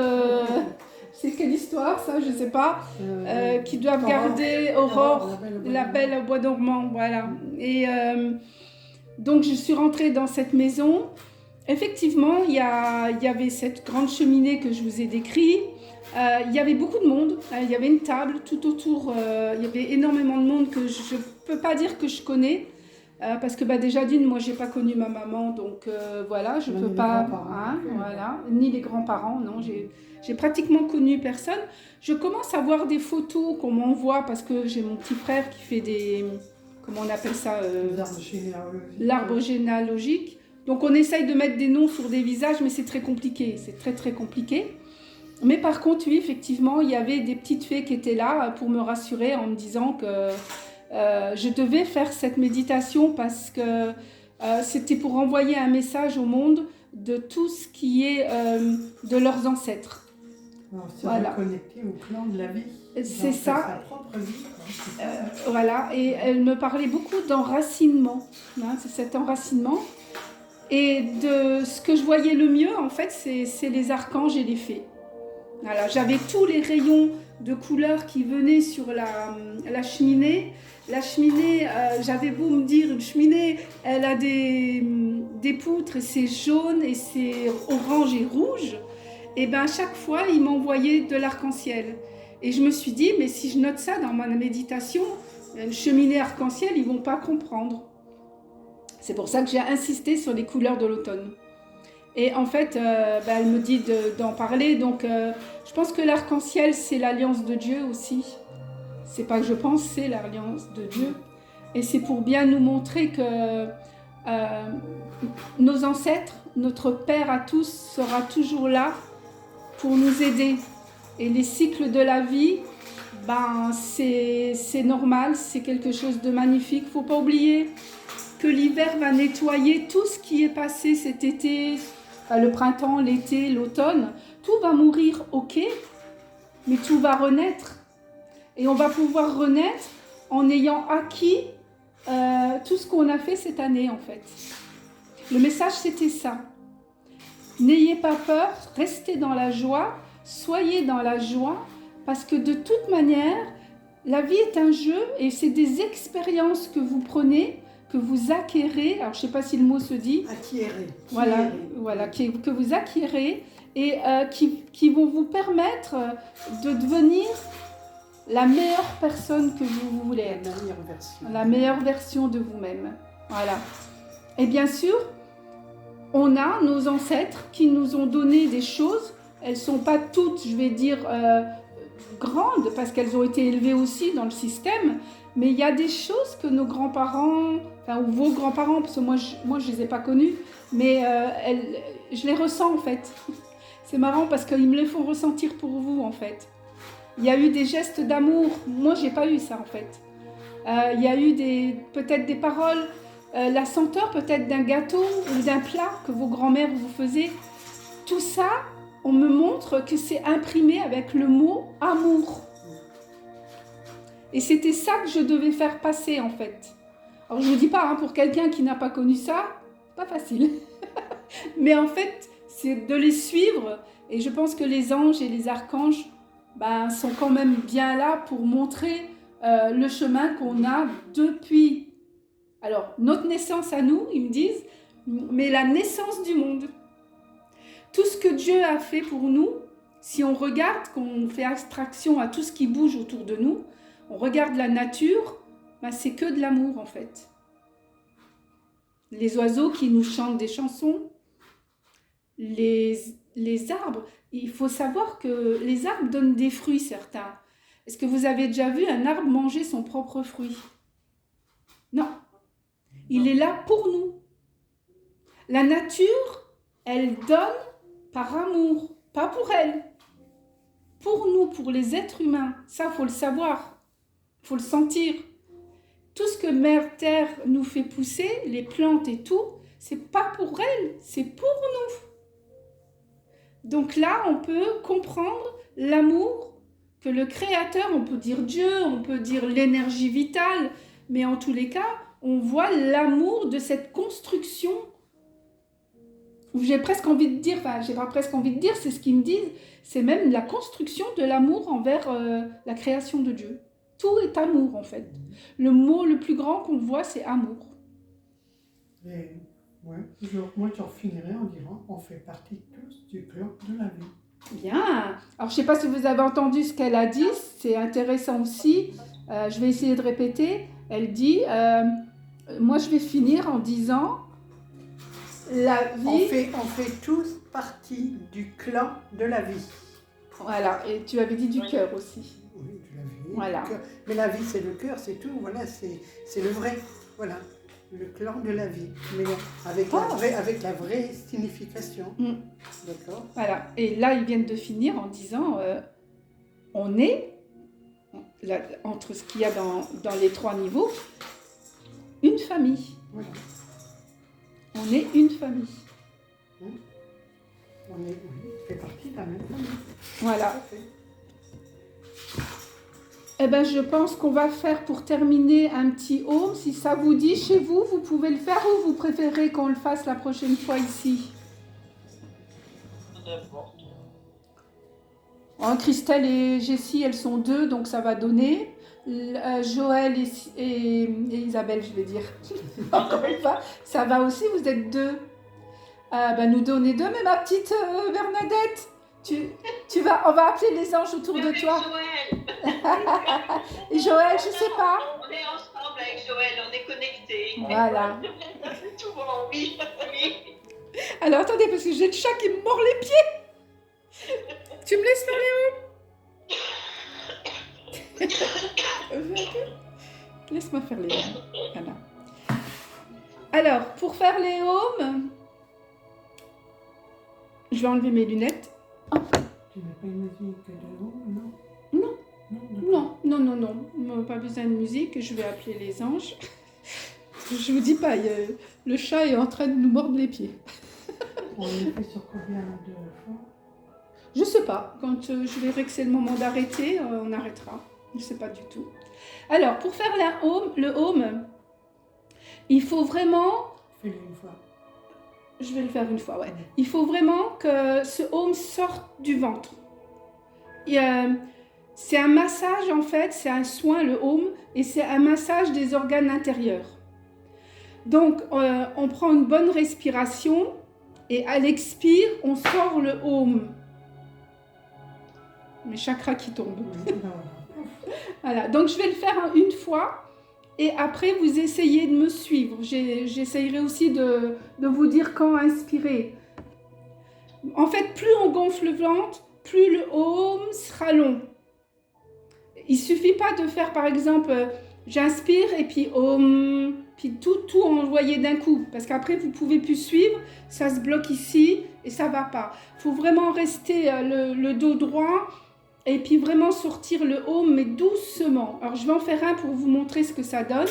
c'est quelle histoire ça? Je sais pas. Qui doivent garder Aurore, la belle au bois dormant. Voilà. Et donc je suis rentrée dans cette maison. Effectivement, il y avait cette grande cheminée que je vous ai décrite. Il y avait beaucoup de monde. Il y avait une table tout autour. Il y avait énormément de monde que je ne peux pas dire que je connais. parce que déjà d'une, moi j'ai pas connu ma maman, donc voilà, je Ni peux les pas, grands-parents hein, non plus. voilà, ni les grands-parents, non, j'ai pratiquement connu personne. Je commence à voir des photos qu'on m'envoie parce que j'ai mon petit frère qui fait des, comment on appelle ça, Les arbres généalogiques. l'arbre généalogique. Donc on essaye de mettre des noms sur des visages, mais c'est très compliqué, c'est très très compliqué. Mais par contre, oui, effectivement, il y avait des petites fées qui étaient là pour me rassurer en me disant que je devais faire cette méditation parce que c'était pour envoyer un message au monde de tout ce qui est de leurs ancêtres. Alors, se Voilà. reconnecter au plan de la vie. C'est Dans ça. Sa propre vie. Quoi. Voilà, et elle me parlait beaucoup d'enracinement, hein, c'est cet enracinement. Et de ce que je voyais le mieux, en fait, c'est les archanges et les fées. Voilà, j'avais tous les rayons de couleurs qui venaient sur la cheminée. La cheminée, j'avais beau me dire, une cheminée, elle a des poutres et c'est jaune et c'est orange et rouge. Et bien à chaque fois, il m'envoyait de l'arc-en-ciel. Et je me suis dit, mais si je note ça dans ma méditation, une cheminée arc-en-ciel, ils ne vont pas comprendre. C'est pour ça que j'ai insisté sur les couleurs de l'automne. Et en fait, elle me dit d'en parler. Donc, je pense que l'arc-en-ciel, c'est l'alliance de Dieu aussi. C'est pas que je pense, c'est l'alliance de Dieu. Et c'est pour bien nous montrer que nos ancêtres, notre Père à tous, sera toujours là pour nous aider. Et les cycles de la vie, c'est normal, c'est quelque chose de magnifique. Il ne faut pas oublier que l'hiver va nettoyer tout ce qui est passé cet été, le printemps, l'été, l'automne. Tout va mourir, ok, mais tout va renaître. Et on va pouvoir renaître en ayant acquis tout ce qu'on a fait cette année, en fait. Le message, c'était ça. N'ayez pas peur, restez dans la joie, soyez dans la joie, parce que de toute manière, la vie est un jeu et c'est des expériences que vous prenez, que vous acquérez, alors je ne sais pas si le mot se dit, voilà, que vous acquérez et qui vont vous permettre de devenir la meilleure personne que vous voulez être. La meilleure version de vous-même. Voilà. Et bien sûr, on a nos ancêtres qui nous ont donné des choses. Elles ne sont pas toutes, je vais dire, grandes, parce qu'elles ont été élevées aussi dans le système. Mais il y a des choses que nos grands-parents, ou vos grands-parents, parce que moi je ne les ai pas connus, mais je les ressens en fait. C'est marrant parce qu'ils me les font ressentir pour vous en fait. Il y a eu des gestes d'amour, moi j'ai pas eu ça en fait. Il y a eu peut-être des paroles, la senteur peut-être d'un gâteau ou d'un plat que vos grands-mères vous faisaient. Tout ça, on me montre que c'est imprimé avec le mot amour. Et c'était ça que je devais faire passer en fait. Alors je ne vous dis pas, pour quelqu'un qui n'a pas connu ça, pas facile. Mais en fait, c'est de les suivre. Et je pense que les anges et les archanges sont quand même bien là pour montrer le chemin qu'on a depuis, alors notre naissance à nous, ils me disent, mais la naissance du monde. Tout ce que Dieu a fait pour nous, si on regarde, qu'on fait abstraction à tout ce qui bouge autour de nous, on regarde la nature, c'est que de l'amour en fait. Les oiseaux qui nous chantent des chansons, les arbres, il faut savoir que les arbres donnent des fruits certains. Est-ce que vous avez déjà vu un arbre manger son propre fruit? Non. Il est là pour nous. La nature, elle donne par amour, pas pour elle. Pour nous, pour les êtres humains. Ça, il faut le savoir. Il faut le sentir. Tout ce que Mère Terre nous fait pousser, les plantes et tout, c'est pas pour elle, c'est pour nous. Donc là, on peut comprendre l'amour que le Créateur, on peut dire Dieu, on peut dire l'énergie vitale, mais en tous les cas, on voit l'amour de cette construction. J'ai presque envie de dire, c'est ce qu'ils me disent, c'est même la construction de l'amour envers la création de Dieu. Tout est amour en fait. Le mot le plus grand qu'on voit, c'est amour. Et, moi, j'en finirai en disant, on fait partie tous du clan de la vie. Bien. Alors, je ne sais pas si vous avez entendu ce qu'elle a dit, c'est intéressant aussi. Je vais essayer de répéter. Elle dit, moi je vais finir en disant la vie. On fait tous partie du clan de la vie. Voilà, et tu avais dit du cœur aussi. Oui, de la vie. Voilà. Du cœur. Mais la vie, c'est le cœur, c'est tout. Voilà, c'est le vrai. Voilà. Le clan de la vie. Mais avec, avec la vraie signification. D'accord. Voilà. Et là, ils viennent de finir en disant on est, là, entre ce qu'il y a dans les 3 niveaux, une famille. Voilà. On est une famille. On fait partie de la même famille. Voilà. Eh bien, je pense qu'on va faire pour terminer un petit home. Si ça vous dit chez vous, vous pouvez le faire ou vous préférez qu'on le fasse la prochaine fois ici? N'importe. Oh, Christelle et Jessie, elles sont 2, donc ça va donner. Joël et Isabelle, je vais dire. Encore une fois, ça va aussi, vous êtes 2. Nous donner 2, mais ma petite Bernadette, on va appeler les anges autour de toi. Joël. Et Joël, je sais pas. On est ensemble avec Joël, on est connectés. Voilà. C'est tout bon, oui. Alors attendez, parce que j'ai le chat qui me mord les pieds. Tu me laisses faire les homes? Laisse-moi faire les homes. Voilà. Alors, pour faire les homes, je vais enlever mes lunettes. Tu n'as pas une musique de haut, non? Non, pas besoin de musique, je vais appeler les anges. Je vous dis pas, le chat est en train de nous mordre les pieds. On le fait sur combien de fois? Je sais pas, quand je verrai que c'est le moment d'arrêter, on arrêtera. Je sais pas du tout. Alors, pour faire le home, il faut vraiment... Fais-le une fois. Je vais le faire une fois, ouais. Il faut vraiment que ce home sorte du ventre. C'est un massage en fait, c'est un soin le home, et c'est un massage des organes intérieurs. Donc on prend une bonne respiration et à l'expire, on sort le home. Mes chakras qui tombent. Voilà, donc je vais le faire une fois. Et après, vous essayez de me suivre. J'essayerai aussi de vous dire quand inspirer. En fait, plus on gonfle le ventre, plus le home sera long. Il ne suffit pas de faire, par exemple, j'inspire et puis home, puis tout envoyer d'un coup. Parce qu'après, vous ne pouvez plus suivre, ça se bloque ici et ça ne va pas. Il faut vraiment rester le dos droit. Et puis vraiment sortir le home, mais doucement. Alors je vais en faire un pour vous montrer ce que ça donne.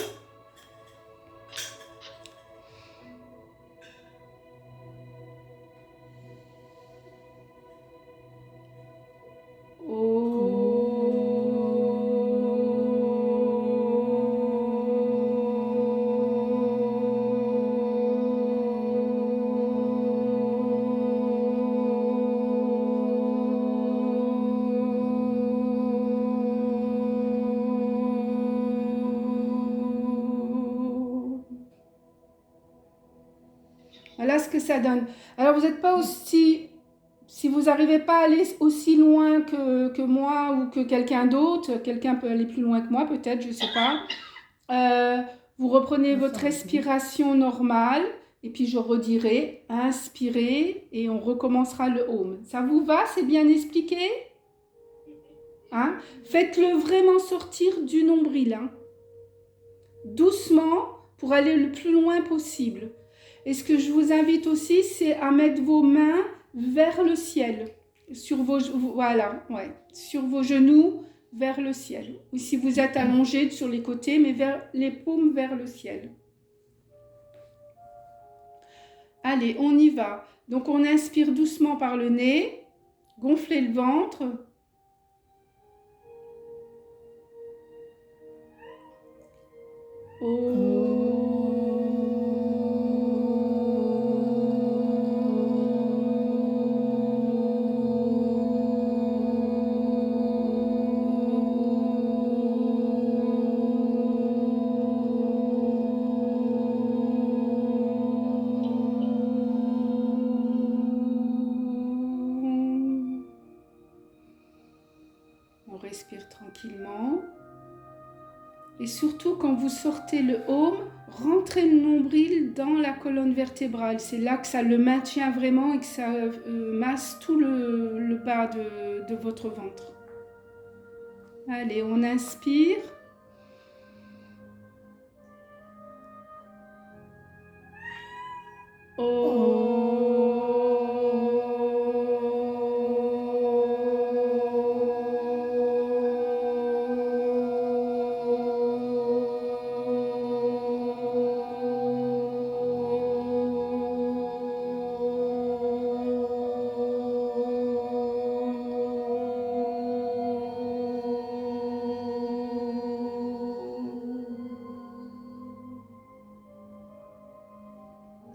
Voilà ce que ça donne. Alors, vous n'êtes pas aussi... Si vous n'arrivez pas à aller aussi loin que moi ou que quelqu'un d'autre, quelqu'un peut aller plus loin que moi peut-être, je ne sais pas. Vous reprenez votre respiration normale et puis je redirai, inspirez et on recommencera le home. Ça vous va? C'est bien expliqué? Hein? Faites-le vraiment sortir du nombril. Hein? Doucement pour aller le plus loin possible. Et ce que je vous invite aussi, c'est à mettre vos mains vers le ciel, sur vos genoux vers le ciel. Ou si vous êtes allongé sur les côtés, mais les paumes vers le ciel. Allez, on y va. Donc on inspire doucement par le nez, gonflez le ventre. On respire tranquillement. Et surtout, quand vous sortez le home, rentrez le nombril dans la colonne vertébrale. C'est là que ça le maintient vraiment et que ça masse tout le bas de votre ventre. Allez, on inspire.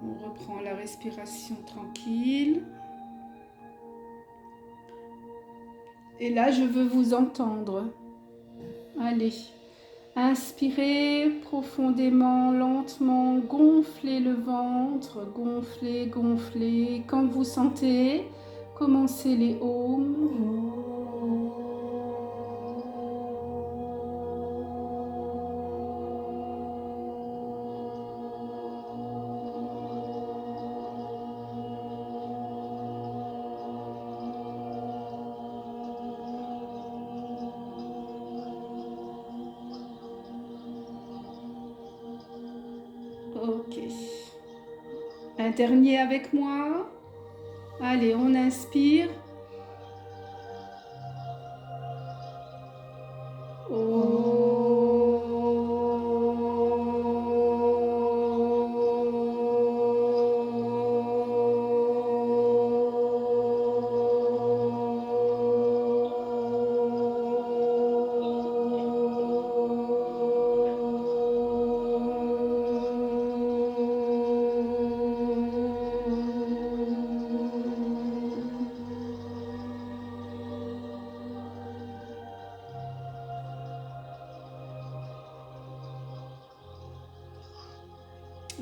On reprend la respiration tranquille. Et là, je veux vous entendre. Allez, inspirez profondément, lentement, gonflez le ventre, gonflez, gonflez. Quand vous sentez, commencez les ohms. Ok. Un dernier avec moi. Allez, on inspire.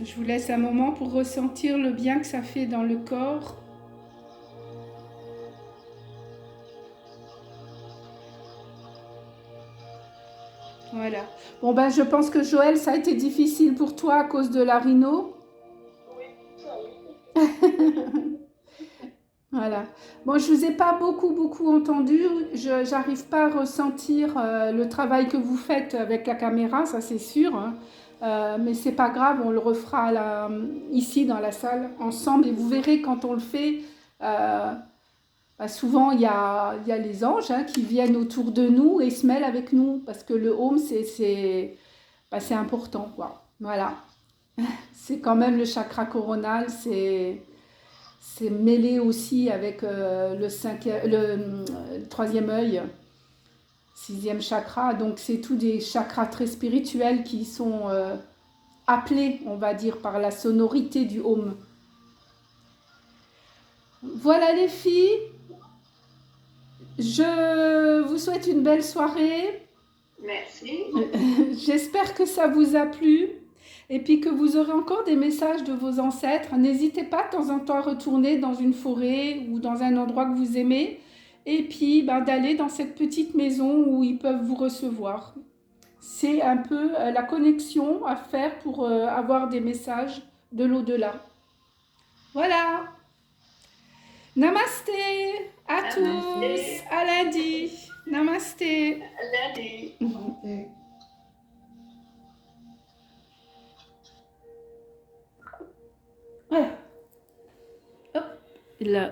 Je vous laisse un moment pour ressentir le bien que ça fait dans le corps. Voilà. Bon ben je pense que Joël, ça a été difficile pour toi à cause de la rhino. Oui, ça oui. Voilà. Bon, je vous ai pas beaucoup entendu. Je n'arrive pas à ressentir le travail que vous faites avec la caméra, ça c'est sûr. Hein. Mais c'est pas grave, on le refera ici dans la salle ensemble et vous verrez quand on le fait. Souvent il y a les anges qui viennent autour de nous et se mêlent avec nous parce que le home c'est important quoi. Voilà. C'est quand même le chakra coronal, c'est mêlé aussi avec le troisième œil, sixième chakra. Donc, c'est tous des chakras très spirituels qui sont appelés, on va dire, par la sonorité du home. Voilà les filles. Je vous souhaite une belle soirée. Merci. J'espère que ça vous a plu. Et puis que vous aurez encore des messages de vos ancêtres. N'hésitez pas de temps en temps à retourner dans une forêt ou dans un endroit que vous aimez. Et puis d'aller dans cette petite maison où ils peuvent vous recevoir. C'est un peu la connexion à faire pour avoir des messages de l'au-delà. Voilà. Namasté à tous. À lundi. Namasté. À lundi. Voilà. Hop. La